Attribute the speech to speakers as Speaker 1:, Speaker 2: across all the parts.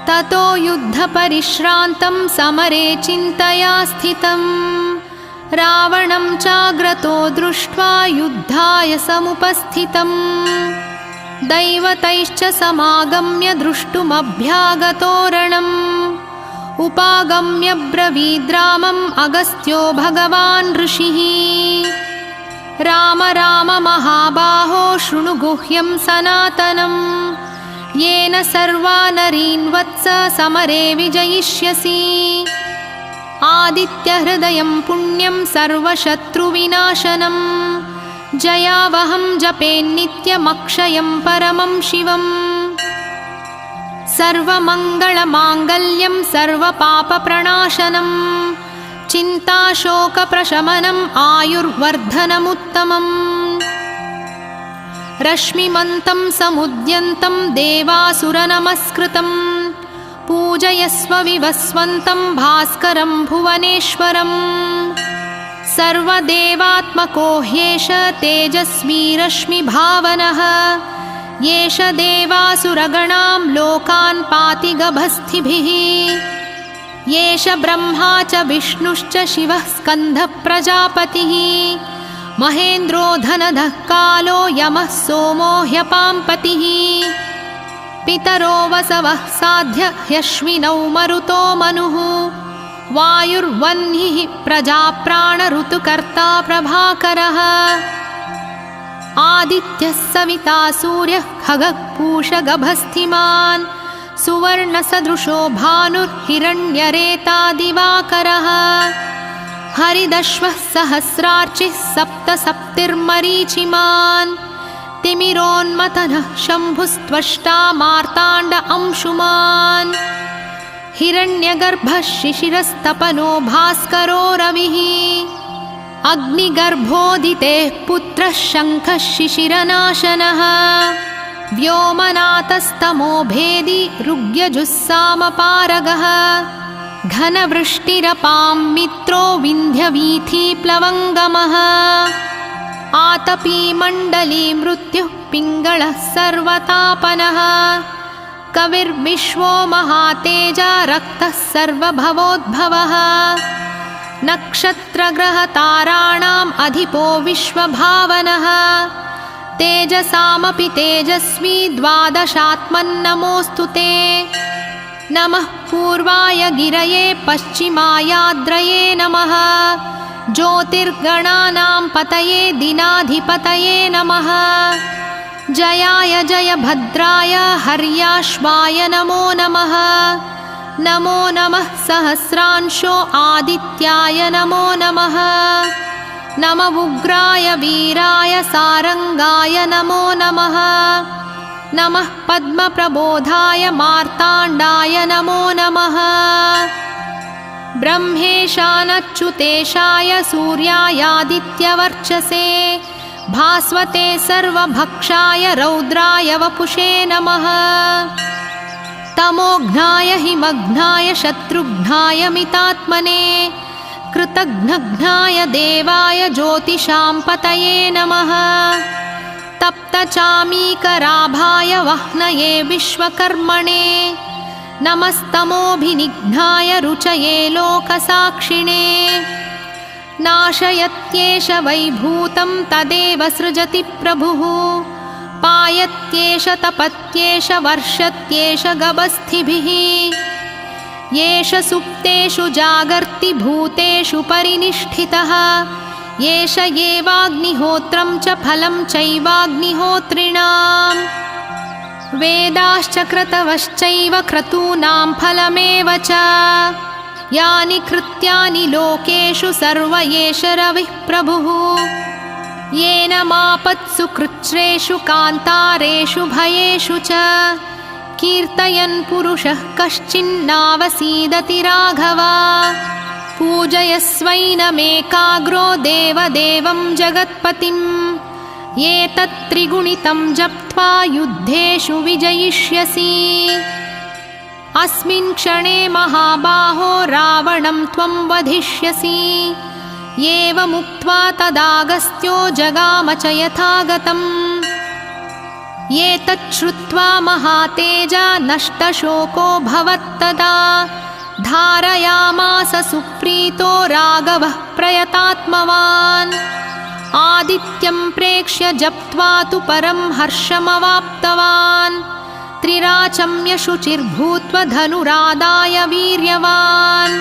Speaker 1: ततो युद्धपरिश्रान्तं समरे चिन्तया स्थितं रावणं चाग्रतो दृष्ट्वा युद्धाय समुपस्थितं दैवतैश्च समागम्य द्रष्टुमभ्यागतोरणम् उपागम्य ब्रवीद्रामम् अगस्त्यो भगवान् ऋषिः राम राम महाबाहो शृणु गुह्यं सनातनम् येन सर्वा नरीन् वत्स समरे विजयिष्यसि आदित्यहृदयं पुण्यं सर्वशत्रुविनाशनम् जयावहं जपेन्नित्यमक्षयं परमं शिवम् सर्वमङ्गलमाङ्गल्यं सर्वपापप्रणाशनं चिन्ताशोकप्रशमनम् आयुर्वर्धनमुत्तमम् रश्मिमन्तं समुद्यन्तं देवासुरनमस्कृतं पूजयस्व विवस्वन्तं भास्करं भुवनेश्वरम् सर्वदेवात्मको ह्येष तेजस्वी रश्मिभावनः येष देवासुरगणां लोकान् पाति गभस्थिभिः येष ब्रह्मा च विष्णुश्च शिवः स्कन्दप्रजापतिः महेन्द्रो धनधः कालो यमः सोमो ह्यपाम्पतिः पितरो वसवः साध्य ह्यश्विनौ मरुतो मनुः वायुर्वह्निः प्रजाप्राणऋतुकर्ता प्रभाकरः आदित्यः सविता सूर्यः खगः पूषगभस्तिमान् सुवर्णसदृशो भानुर्हिरण्यरेता दिवाकरः हरिदश्वः सहस्रार्चिः सप्तसप्तिर्मरीचिमान् तिमिरोन्मथनः शम्भुस्त्वष्टा मार्ताण्ड अंशुमान् हिरण्यगर्भः शिशिरस्तपनो भास्करो रविः अग्निगर्भोदितेः पुत्रः शङ्खः शिशिरनाशनः व्योमनाथस्तमो भेदी ऋग्यजुस्सामपारगः घनवृष्टिरपां मित्रो विन्ध्यवीथीप्लवङ्गमः आतपी मण्डली मृत्युः पिङ्गळः सर्वतापनः कविर्विश्वो महातेजा रक्तः सर्वभवोद्भवः नक्षत्रग्रहताराणाम् अधिपो विश्वभावनः तेजसामपि तेजस्वी द्वादशात्मन्नमोऽस्तु ते नमः पूर्वाय गिरये पश्चिमायाद्रये नमः ज्योतिर्गणानां पतये दिनाधिपतये नमः जयाय जयभद्राय हर्याश्वाय नमो नमः नमो नमः सहस्रांशो आदित्याय नमो नमः नम उग्राय वीराय सारंगाय नमो नमः नमः पद्मप्रबोधाय मार्ताण्डाय नमो नमः ब्रह्मेशानच्युतेशाय सूर्यायादित्यवर्चसे भास्वते सर्वभक्षाय रौद्राय वपुषे नमः तमोघ्नाय हिमघ्नाय शत्रुघ्नाय मितात्मने कृतघ्नघ्नाय देवाय ज्योतिषां पतये नमः तप्तचामीकराभाय वह्नये विश्वकर्मणे नमस्तमोभिनिघ्नाय रुचये लोकसाक्षिणे नाशयत्येष वैभूतं तदेव सृजति प्रभुः पायत्येष तपत्येष वर्षत्येष गभस्थिभिः येष सुप्तेषु जागर्ति भूतेषु परिनिष्ठितः येष एवाग्निहोत्रं च फलं चैवाग्निहोत्रिणाम् वेदाश्च क्रतवश्चैव क्रतूनां फलमेव च यानि कृत्यानि लोकेषु सर्व एष रविः प्रभुः येन मापत्सु कृच्छ्रेषु कान्तारेषु भयेषु च कीर्तयन् पुरुषः कश्चिन्नावसीदति राघव पूजयस्वैनमेकाग्रो देवदेवं जगत्पतिम् एतत्त्रिगुणितं जप्त्वा युद्धेषु विजयिष्यसि अस्मिन् क्षणे महाबाहो रावणं त्वं वधिष्यसि एवमुक्त्वा तदागस्त्यो जगाम च यथागतम् एतच्छ्रुत्वा महातेजा नष्टशोको भवत्तदा धारयामास सुप्रीतो राघवः प्रयतात्मवान् आदित्यं प्रेक्ष्य जप्त्वा तु परं हर्षमवाप्तवान् त्रिराचम्य शुचिर्भूत्वा धनुरादाय वीर्यवान्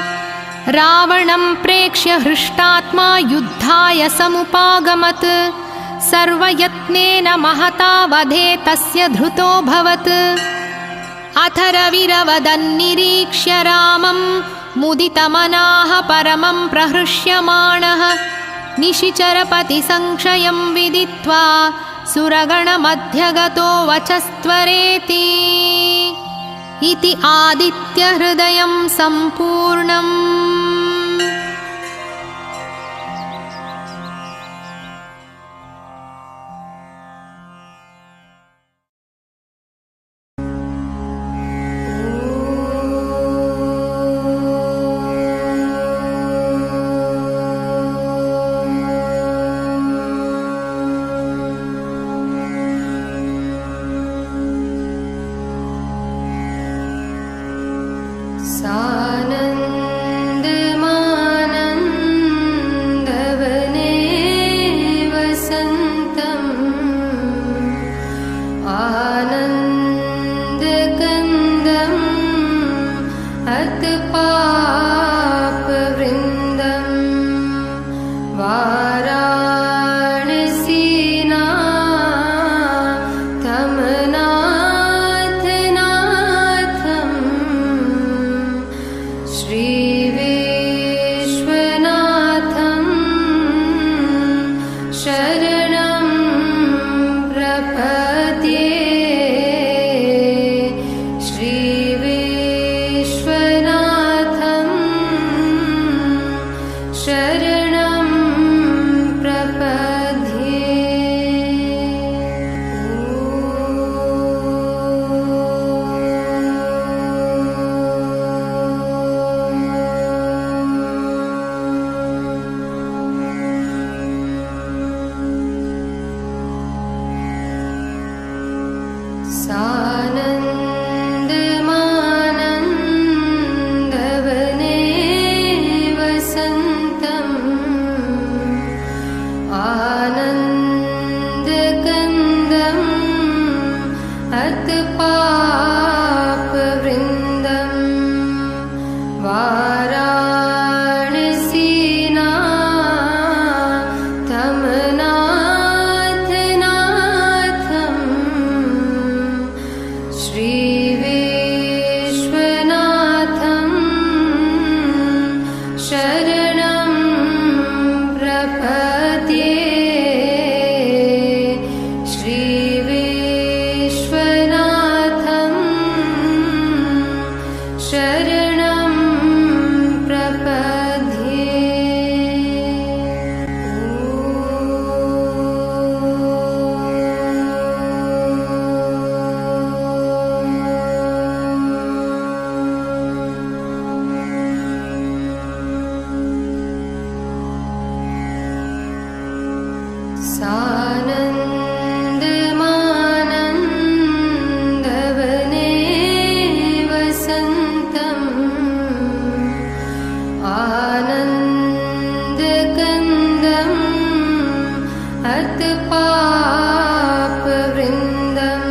Speaker 1: रावणं प्रेक्ष्य हृष्टात्मा युद्धाय समुपागमत् सर्वयत्नेन महता वधे तस्य धृतोऽभवत् अथ रविरवदन्निरीक्ष्य रामं मुदितमनाः परमं प्रहृष्यमाणः निशिचरपतिसंक्षयं विदित्वा सुरगणमध्यगतो वचस्त्वरेति इति आदित्यहृदयं सम्पूर्णम्।
Speaker 2: सानन्दमानन्दवने वसन्तम् आनन्दकन्दम् अतपापवृन्दम् पापवृन्दं